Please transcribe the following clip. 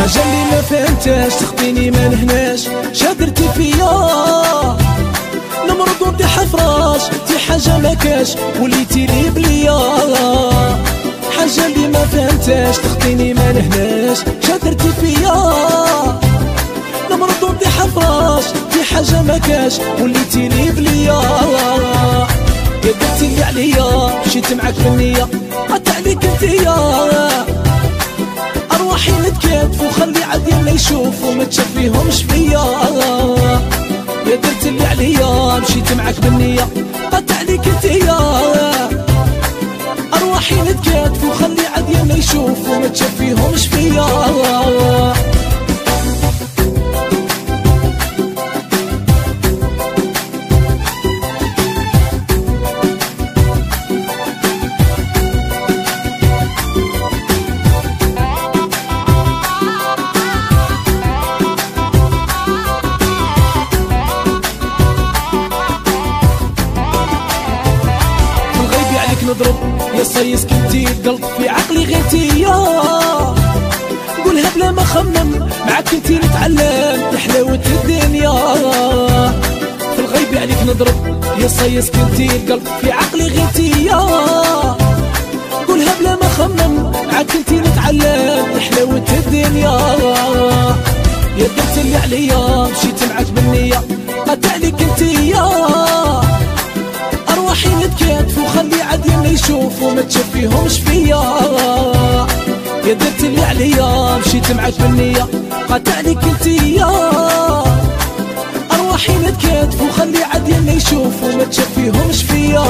حاجة اللي ما فهمتهاش تخطيني ما نهناش شادرتي فيا نمرض وبدي حفراش تي حاجة ما كاش وليتي لي بليا حاجة اللي ما فهمتهاش تخطيني ما نهناش شادرتي فيا نمرض وبدي حفراش تي حاجة ما كاش وليتي لي بليا يا درتي اللي عليا مشيت معاك بالنية قطع عليك انتيا أرواحي نتكاتف وخلي عدينا يشوفوا ما تشفيهمش فيا يا درت اللي عليا مشيت معاك بالنية قطع عليك انتيا أرواحي نتكاتف وخلي عدينا يشوفوا ما تشفيهمش فيا نضرب يا صيص كنتي القلب في عقلي غيرتيا قولها بلا ما خمم معاك كنتي نتعلم حلاوة الدنيا في الغيب عليك نضرب يا صيص كنتي القلب في عقلي غيرتيا قولها بلا ما خمم معاك كنتي نتعلم حلاوة الدنيا يا درت اللي عليا مشيت معاك بالنية قطع عليك انتيا أرواحي نتكاتف وخلي عدينا يشوفوا ما تشفيهمش فيا يا درت اللي عليا مشيت معاك بالنية قطع عليك انتيا أرواحي نتكاتف وخلي عدينا يشوفوا ما تشفيهمش فيا